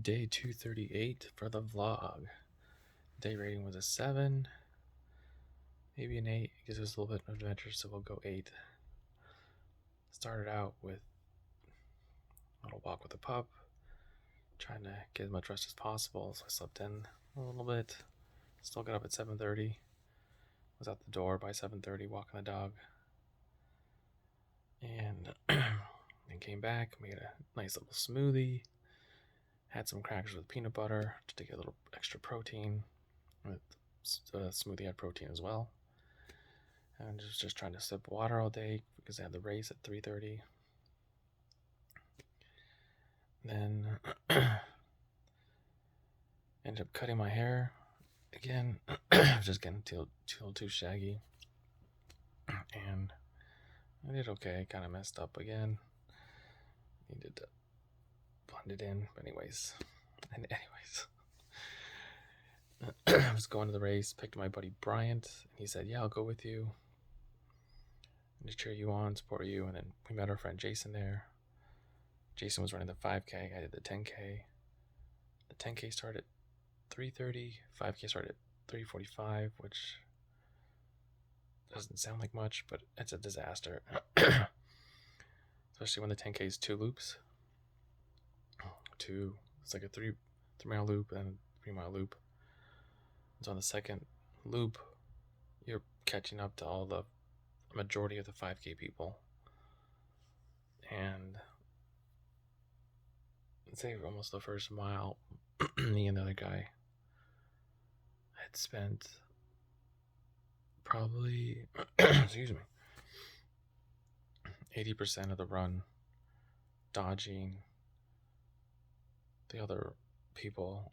Day 238 for the vlog. Day rating was a 7, maybe an 8, because it was a little bit of adventure, so we'll go 8. Started out with a little walk with the pup, trying to get as much rest as possible, so I slept in a little bit. Still got up at 7:30. Was out the door by 7:30 walking the dog. And then came back, made a nice little smoothie. Had some crackers with peanut butter to get a little extra protein. The smoothie had protein as well. And just trying to sip water all day because I had the race at 3:30. Then ended up cutting my hair again. Just getting too shaggy. And I did okay. Kind of messed up again. Needed to blend it in. But anyways. I was going to the race, picked my buddy Bryant, and he said, "Yeah, I'll go with you and to cheer you on, support you." And then we met our friend Jason there. Jason was running the 5K. I did the 10K. The 10K started at 3:30. 5K started at 3:45, which doesn't sound like much, but it's a disaster. Especially when the 10K is 2 loops. It's like a 3-mile loop and a 3-mile loop. So on the second loop, you're catching up to all the majority of the 5K people. And I'd say almost the first mile, me and the other guy had spent probably, excuse me, 80% of the run dodging the other people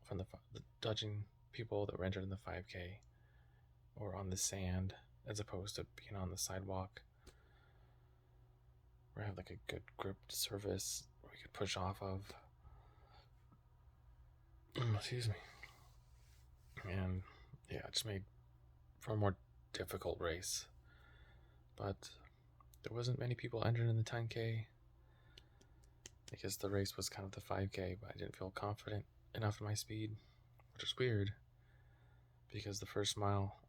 dodging people that were entered in the 5K or on the sand as opposed to being on the sidewalk where I have like a good gripped surface where we could push off of. Excuse me. And yeah, it just made for a more difficult race. But there wasn't many people entered in the 10K because the race was kind of the 5K, but I didn't feel confident enough in my speed, which is weird because the first mile,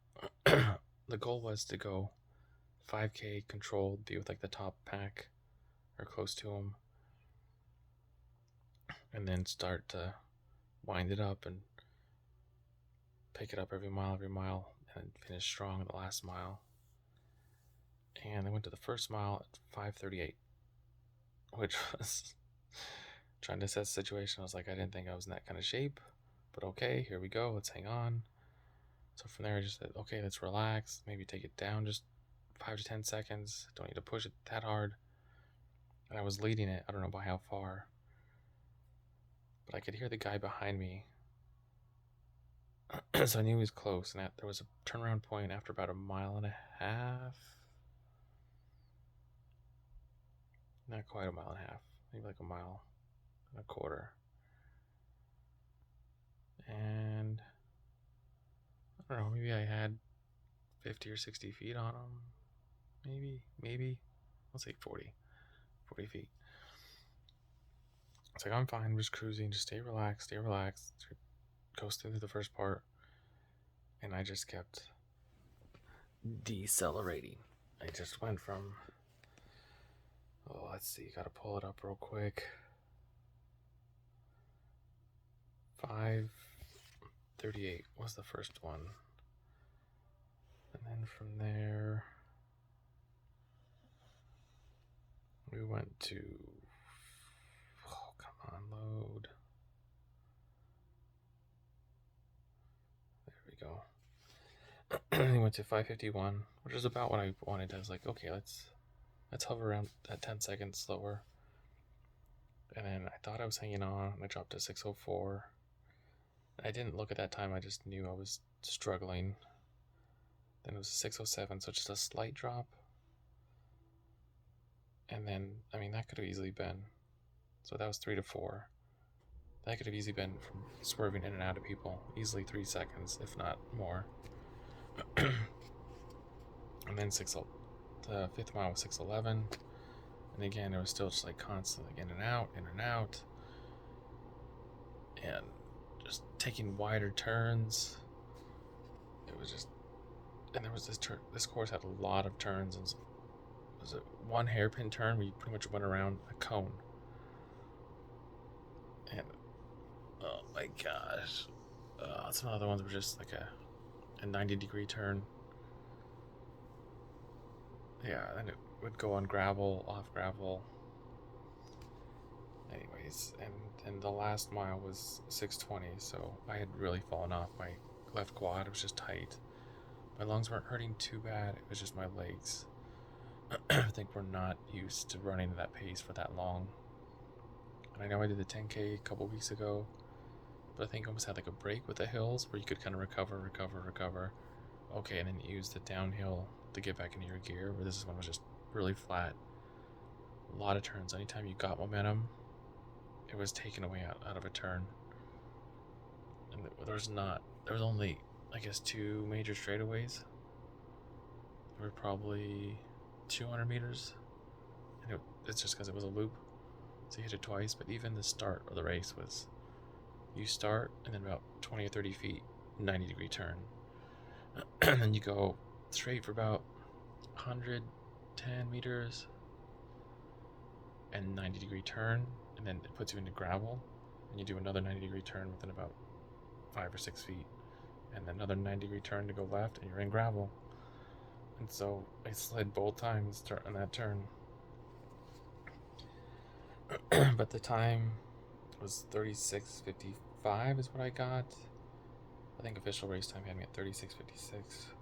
the goal was to go 5K controlled, be with like the top pack or close to them, and then start to wind it up and pick it up every mile, and finish strong the last mile. And I went to the first mile at 5:38, which was trying to assess the situation. I was like, I didn't think I was in that kind of shape, but okay, here we go. Let's hang on. So from there, I just said, okay, let's relax. Maybe take it down just 5 to 10 seconds. Don't need to push it that hard. And I was leading it. I don't know by how far, but I could hear the guy behind me. So I knew he was close. And there was a turnaround point after about a mile and a half. Not quite a mile and a half. Maybe like a mile and a quarter. And I don't know, maybe I had 50 or 60 feet on him. Maybe. I'll say 40 feet. It's like, I'm fine, I'm just cruising, just stay relaxed, coast through the first part. And I just kept decelerating. I just went from, let's see, gotta pull it up real quick. 5:38 was the first one. And then from there, we went to, come on, load. There we go. We went to 5:51, which is about what I wanted. I was like, okay, let's hover around at 10 seconds slower. And then I thought I was hanging on, and I dropped to 6:04. I didn't look at that time, I just knew I was struggling. Then it was 6:07, so just a slight drop. And then, I mean, that could have easily been, so that was 3 to 4. That could have easily been from swerving in and out of people, easily 3 seconds, if not more. And then the 5th mile was 6:11. And again, it was still just like constantly in and out. and just taking wider turns. It was just, and there was this course had a lot of turns, and it was a one hairpin turn where you pretty much went around a cone. And oh my gosh, some other ones were just like a 90-degree turn. Yeah, and it would go on gravel, off gravel. Anyways, and the last mile was 6:20, so I had really fallen off. My left quad was just tight. My lungs weren't hurting too bad. It was just my legs. I think we're not used to running at that pace for that long. And I know I did the 10K a couple weeks ago, but I think I almost had like a break with the hills where you could kind of recover. Okay, and then you use the downhill to get back into your gear, where this one was just really flat. A lot of turns. Anytime you got momentum, it was taken away out of a turn. And there was only, I guess, 2 major straightaways. There were probably 200 meters. And it's just because it was a loop. So you hit it twice, but even the start of the race was, you start and then about 20 or 30 feet, 90-degree turn. And then you go straight for about 110 meters and 90-degree turn, and then it puts you into gravel, and you do another 90-degree turn within about 5 or 6 feet, and then another 90-degree turn to go left, and you're in gravel. And so I slid both times on that turn. But the time was 36:55 is what I got. I think official race time had me at 36:56.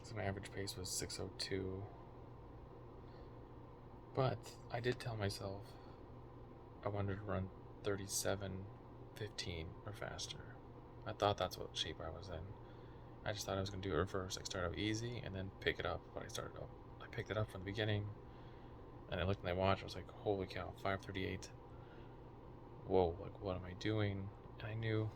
So my average pace was 6:02. But I did tell myself I wanted to run 37:15 or faster. I thought that's what shape I was in. I just thought I was going to do it reverse. Like start out easy and then pick it up. But I picked it up from the beginning. And I looked at my watch. I was like, holy cow, 5:38. Whoa, like what am I doing? And I knew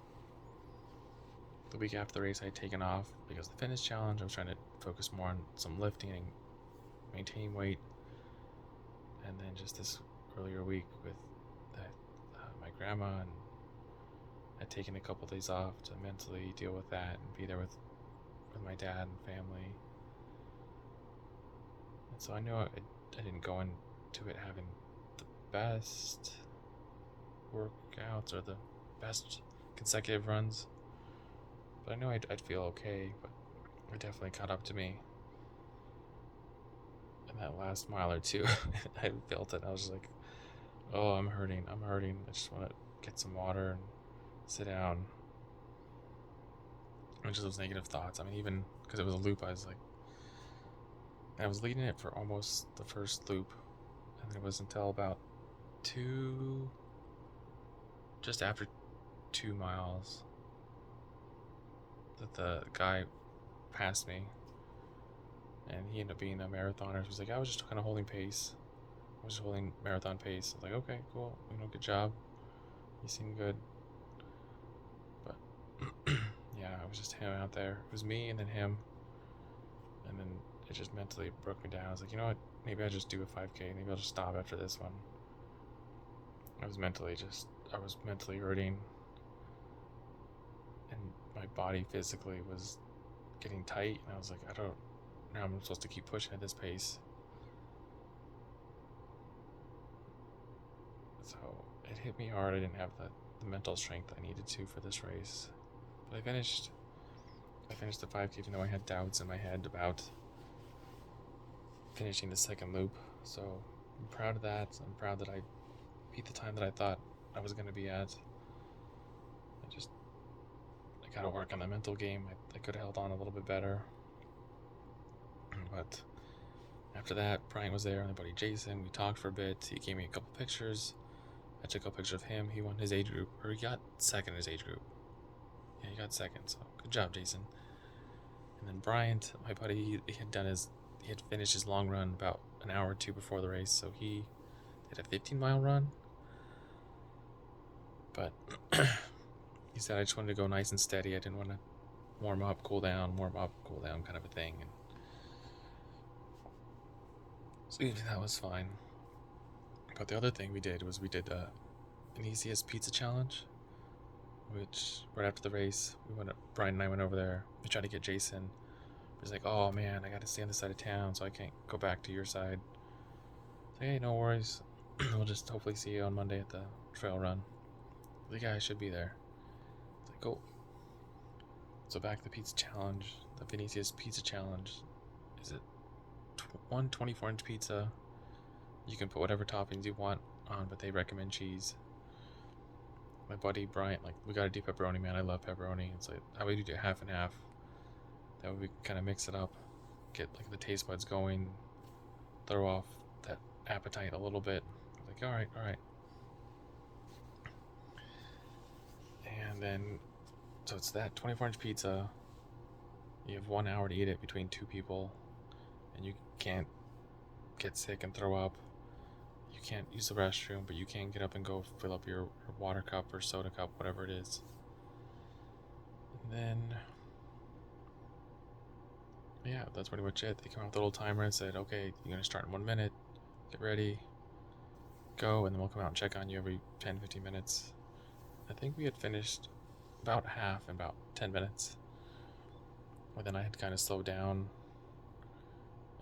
the week after the race I had taken off because the fitness challenge. I was trying to focus more on some lifting and maintaining weight. And then just this earlier week with my grandma, and I'd taken a couple days off to mentally deal with that and be there with my dad and family. And so I knew I didn't go into it having the best workouts or the best consecutive runs, but I knew I'd feel okay. But it definitely caught up to me. And that last mile or two, I felt it. I was just like, oh, I'm hurting. I just want to get some water and sit down. And just those negative thoughts. I mean, even because it was a loop, I was leading it for almost the first loop. And it was until about just after 2 miles, that the guy passed me. And he ended up being a marathoner. He was like, I was just kind of holding pace. I was just holding marathon pace. I was like, okay, cool. Good job. You seem good. But yeah, it was just him out there. It was me and then him. And then it just mentally broke me down. I was like, you know what? Maybe I'll just do a 5K. Maybe I'll just stop after this one. I was mentally hurting. And my body physically was getting tight. And I was like, now I'm supposed to keep pushing at this pace. So it hit me hard. I didn't have the mental strength I needed to for this race. But I finished the 5K even though I had doubts in my head about finishing the second loop. So I'm proud of that. I'm proud that I beat the time that I thought I was going to be at. I got to work on the mental game. I could have held on a little bit better. But after that, Brian was there, my buddy Jason. We talked for a bit. He gave me a couple pictures. I took a picture of him. He won his age group, or he got second in his age group. Yeah, he got second, so good job, Jason. And then Bryant, my buddy, he had finished his long run about an hour or two before the race, so he did a 15-mile run. But he said I just wanted to go nice and steady. I didn't want to warm up, cool down kind of a thing. And so that was fine. But the other thing we did was we did Vinicius Pizza Challenge, which right after the race, Brian and I went over there. We tried to get Jason. He's like, "Oh man, I got to stay on this side of town, so I can't go back to your side." So, hey, no worries. We'll just hopefully see you on Monday at the trail run. The guy should be there. It's like, cool. So back to the pizza challenge. The Vinicius Pizza Challenge. Is it one 24-inch pizza? You can put whatever toppings you want on, but they recommend cheese. My buddy Bryant, like, we got a deep pepperoni, man. I love pepperoni. It's like, how would you do half and half? That way we kind of mix it up, get like the taste buds going, throw off that appetite a little bit. Like, all right. And then, so it's that 24-inch pizza. You have 1 hour to eat it between two people, and you can't get sick and throw up. You can't use the restroom, but you can get up and go fill up your water cup or soda cup, whatever it is. And then, yeah, that's pretty much it. They came out with a little timer and said, okay, you're going to start in 1 minute. Get ready. Go, and then we'll come out and check on you every 10-15 minutes. I think we had finished about half in about 10 minutes. But then I had kind of slowed down,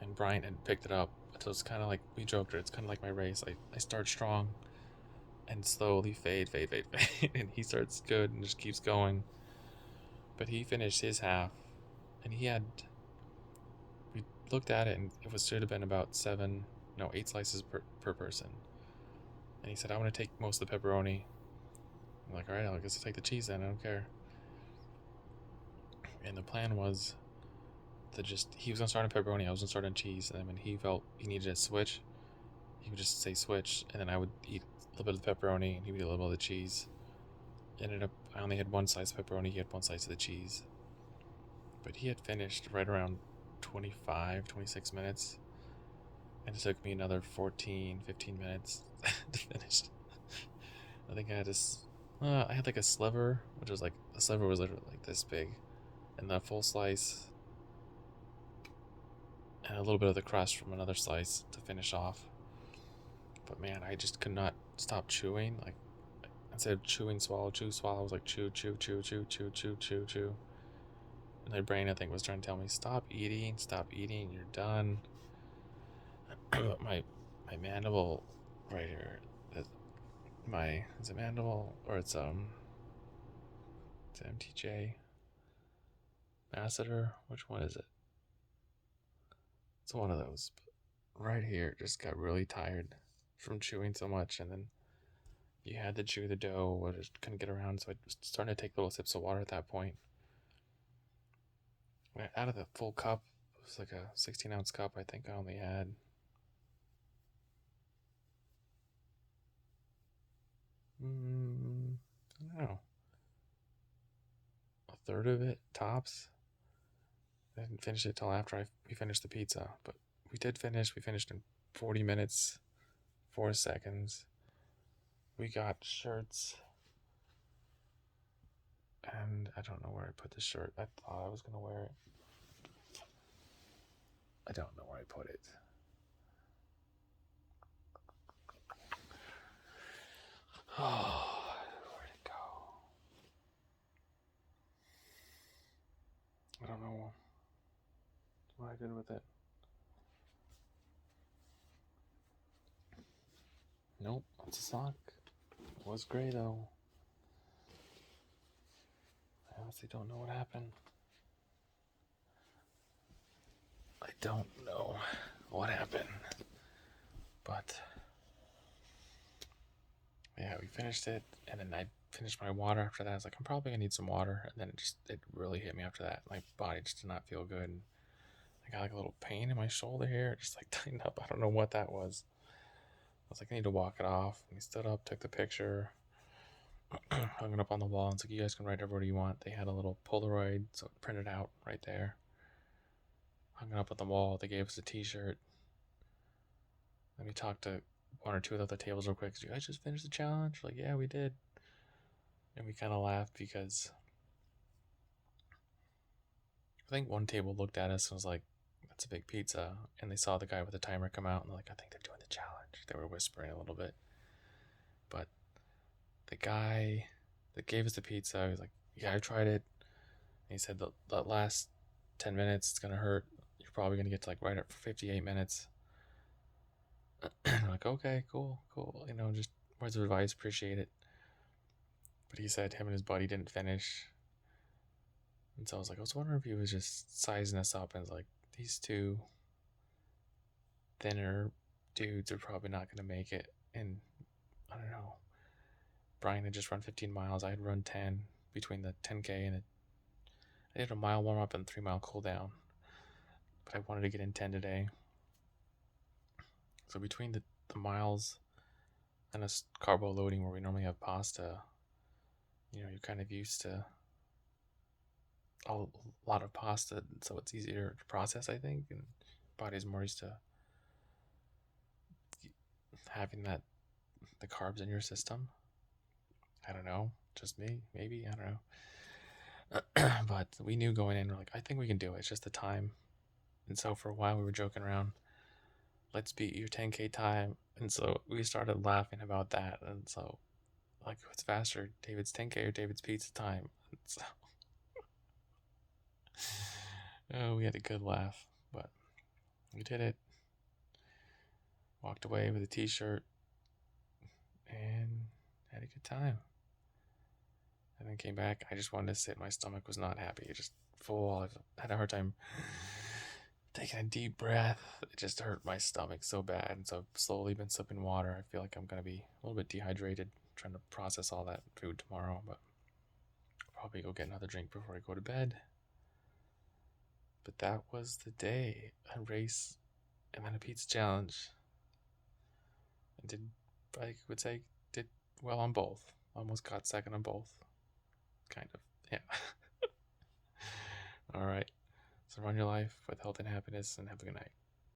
and Bryant had picked it up. So it's kind of like, we joked, it's kind of like my race. I start strong and slowly fade. And he starts good and just keeps going. But he finished his half, and we looked at it, and it should have been about 8 slices per person. And he said, I want to take most of the pepperoni. I'm like, all right, I guess I'll take the cheese then. I don't care. And the plan was he was gonna start on pepperoni, I was gonna start on cheese, and then when he felt he needed a switch, he would just say switch, and then I would eat a little bit of the pepperoni, and he would eat a little bit of the cheese. Ended up, I only had 1 slice of pepperoni, he had 1 slice of the cheese. But he had finished right around 25-26 minutes, and it took me another 14-15 minutes to finish. I think I had like a sliver, which was like, the sliver was literally like this big, and the full slice, and a little bit of the crust from another slice to finish off. But man, I just could not stop chewing. Like, instead of chewing, swallow, chew, swallow, I was like chew. And my brain, I think, was trying to tell me, stop eating, you're done. But my mandible right here, is it mandible, or it's MTJ masseter? Which one is it? It's one of those. Right here, just got really tired from chewing so much, and then you had to chew the dough, or just couldn't get around, so I was starting to take little sips of water at that point. Out of the full cup, it was like a 16-ounce cup, I think I only had I don't know, a third of it tops. I didn't finish it till after we finished the pizza, but we did finish. We finished in 40 minutes, 4 seconds. We got shirts, and I don't know where I put the shirt. I thought I was gonna wear it. I don't know where I put it. Oh, where'd it go? I don't know what I did with it. Nope, it's a sock. It was gray though. I honestly don't know what happened. I don't know what happened. But yeah, we finished it, and then I finished my water after that. I was like, I'm probably gonna need some water, and then it really hit me after that. My body just did not feel good. And I got like a little pain in my shoulder here, it just like tightened up. I don't know what that was. I was like, I need to walk it off. And we stood up, took the picture, hung it up on the wall, and it's like, you guys can write whatever you want. They had a little Polaroid, so it printed out right there. Hung it up on the wall. They gave us a T-shirt. Then we talked to 1 or 2 of the other tables real quick. Did you guys just finish the challenge? Like, yeah, we did. And we kind of laughed because I think one table looked at us and was like, that's a big pizza. And they saw the guy with the timer come out, and they're like, I think they're doing the challenge. They were whispering a little bit. But the guy that gave us the pizza, was like, "Yeah, I tried it." And he said the last 10 minutes it's gonna hurt. You're probably gonna get to like right at 58 minutes. I'm like, okay, cool, cool. Just words of advice, appreciate it. But he said him and his buddy didn't finish. And so I was wondering if he was just sizing us up and was like, these two thinner dudes are probably not going to make it. And I don't know. Brian had just run 15 miles. I had run 10 between the 10K and I did a mile warm up and 3 mile cool down. But I wanted to get in 10 today. So between the miles and a carbo loading where we normally have pasta, you're kind of used to a lot of pasta, so it's easier to process, I think, and body's more used to having the carbs in your system. I don't know, just me, maybe, I don't know. But we knew going in, we're like, I think we can do it. It's just the time. And so for a while we were joking around, let's beat your 10K time. And so we started laughing about that. And so, like, what's faster, David's 10K or David's pizza time? And so, oh, we had a good laugh, but we did it. Walked away with a t-shirt and had a good time. And then came back. I just wanted to sit. My stomach was not happy. It just full. I had a hard time taking a deep breath. It just hurt my stomach so bad. And so I've slowly been sipping water. I feel like I'm going to be a little bit dehydrated trying to process all that food tomorrow. But I'll probably go get another drink before I go to bed. But that was the day. A race and then a pizza challenge. And I would say, did well on both. Almost got second on both. Kind of, yeah. All right. So run your life with health and happiness and have a good night.